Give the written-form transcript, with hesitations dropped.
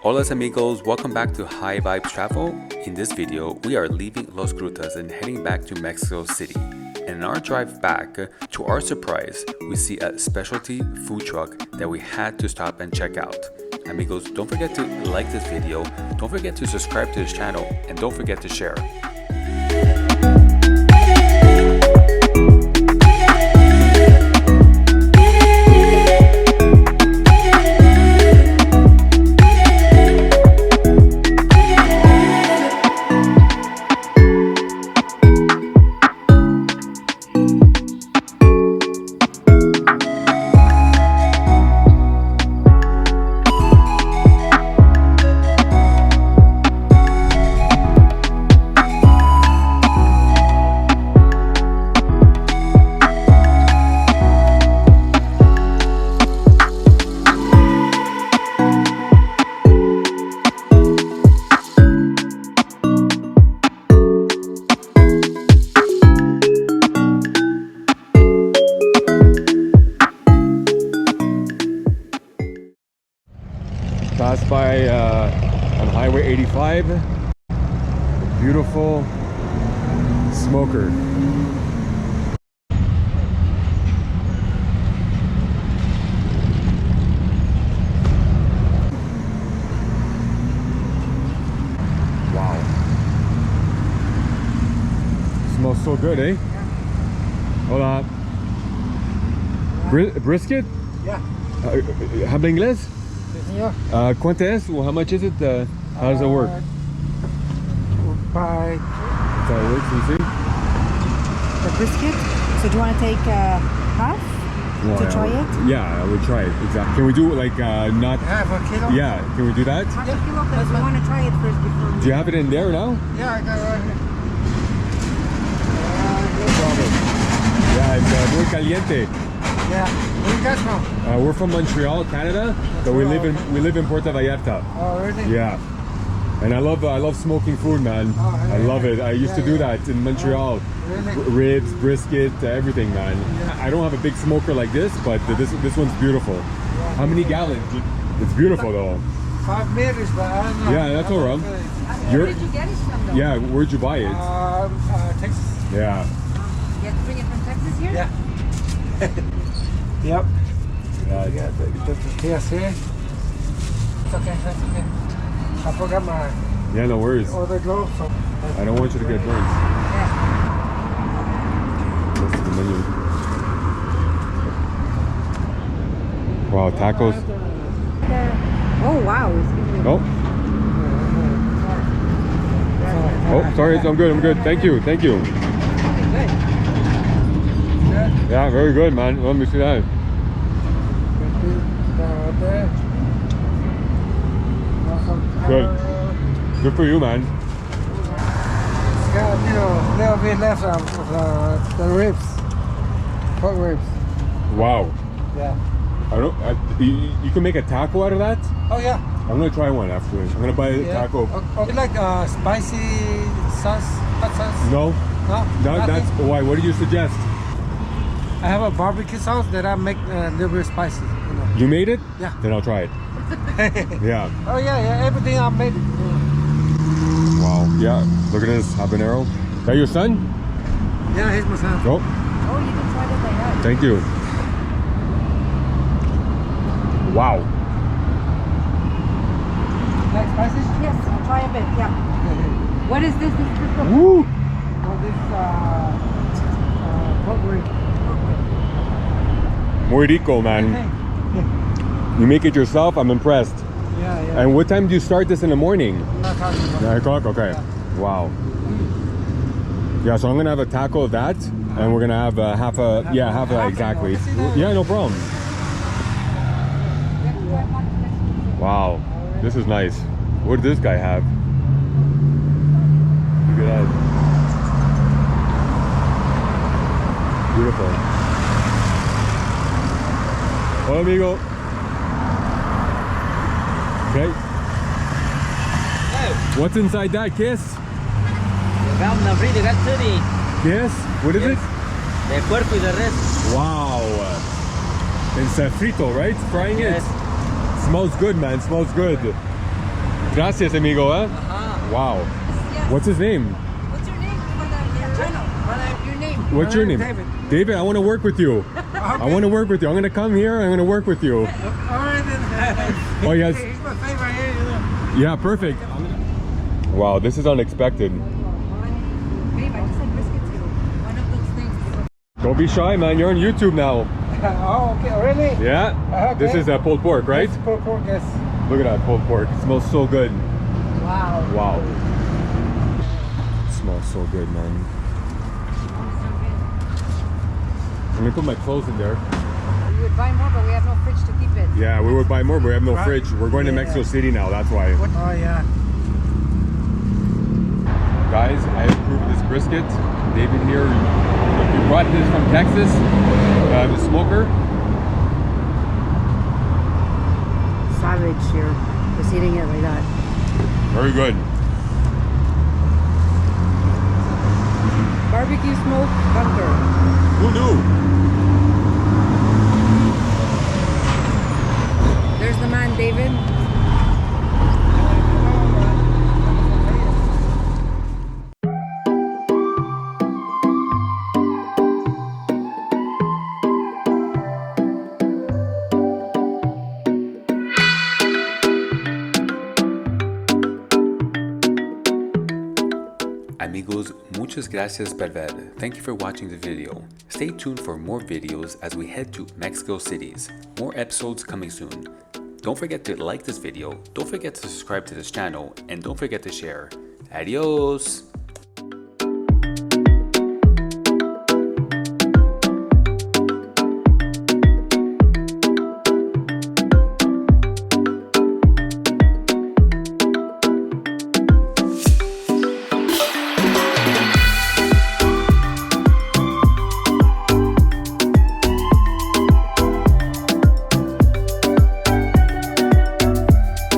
Hola amigos, welcome back to High Vibes Travel. In this video, we are leaving Las Grutas and heading back to Mexico City. And in our drive back, to our surprise, we see a specialty food truck that we had to stop and check out. Amigos, don't forget to like this video, don't forget to subscribe to this channel, and don't forget to share. Passed by on Highway 85, a beautiful smoker. Wow. Smells so good, eh? Hold on. Brisket? Yeah. Habla inglés? Yeah. ¿Cuánto es? Well, how much is it? How does it work? By That's how it works, you see? The brisket. So do you want to take half to try it? Yeah, I would try it. Exactly. Can we do like not? half a kilo? Yeah. Can we do that? Half a kilo, because we want to try it first before. Do you have it in there now? Yeah, I got it right here. No problem. Yeah, it's muy caliente. Yeah. Where you guys from? We're from Montreal, Canada, but we live in Puerto Vallarta. Oh, really? Yeah. And I love smoking food, man. Oh, I love it. I used to do that in Montreal. Really? Ribs, brisket, everything, man. I don't have a big smoker like this, but this one's beautiful. How many gallons? It's beautiful though. 5 meters, but I don't know. Yeah, that's all right. Where did you get it from though? Yeah, where'd you buy it? Texas. Yeah. You have to bring it from Texas here? Yeah. Yep. Yeah, Yeah, the TSA. It's okay, that's okay. I forgot my yeah, no worries. other glove, so. I don't want you to get burnt. Yeah. That's the menu. Wow, tacos. Oh wow. Oh. Oh, sorry, I'm good. Thank you. Okay, good. Yeah, very good, man. Let me see that. Good. Good for you, man. It's got a little bit left of the ribs. Pork ribs. Wow. Yeah. You can make a taco out of that? Oh, yeah. I'm gonna try one afterwards. I'm gonna buy a taco. Oh, you like spicy sauce? Hot sauce? No? No? No, that's why. What do you suggest? I have a barbecue sauce that I make a little bit spicy. You know. You made it? Yeah. Then I'll try it. Yeah. Oh, yeah. Everything I made. Wow. Yeah. Look at this habanero. Is that your son? Yeah, here's my son. Nope. Oh, you can try it like that. Thank you. Wow. Like spicy? Yes, I'll try a bit. Yeah. What is this? This is the Woo! Oh, this pork rib. Muy rico, man. You make it yourself? I'm impressed. Yeah. And what time do you start this in the morning? 9 o'clock? Okay. Yeah. Wow. Yeah, so I'm gonna have a taco of that, and we're gonna have half of that, exactly. Yeah, no problem. Wow, this is nice. What did this guy have? Look at that. Beautiful. Hola, amigo. Okay. Hello. What's inside that, Kiss? Vamos a abrir de gaturi. Kiss? What is it? De puerco y de res. Wow. It's frito, right? Frying Yes. it? Smells good, man. Smells good. Gracias, amigo. Huh? Wow. Yes. What's his name? What's your name for the channel? Your name. What's your My name? name's David. David, I want to work with you. I want to work with you. I'm going to come here. I'm going to work with you. All right, then. Oh, yes. He's my favorite here, you know. Yeah, perfect. Wow, this is unexpected. Babe, I just had biscuits too. One of those things. Don't be shy, man. You're on YouTube now. Oh, okay, really? Yeah? Okay. This is pulled pork, right? It's pulled pork, yes. Look at that pulled pork. It smells so good. Wow. Wow. It smells so good, man. I'm going to put my clothes in there. We would buy more, but we have no fridge to keep it. Yeah, we would buy more, but we have no Right. fridge. We're going to Yeah. Mexico City now, that's why. Oh, yeah. Guys, I approved this brisket. David here, we brought this from Texas, the smoker. Savage here. Just eating it like that. Very good. Barbecue smoke bunker. Who knew? There's the man, David. Amigos, muchas gracias por ver. Thank you for watching the video. Stay tuned for more videos as we head to Mexico cities. More episodes coming soon. Don't forget to like this video, don't forget to subscribe to this channel, and don't forget to share. Adios!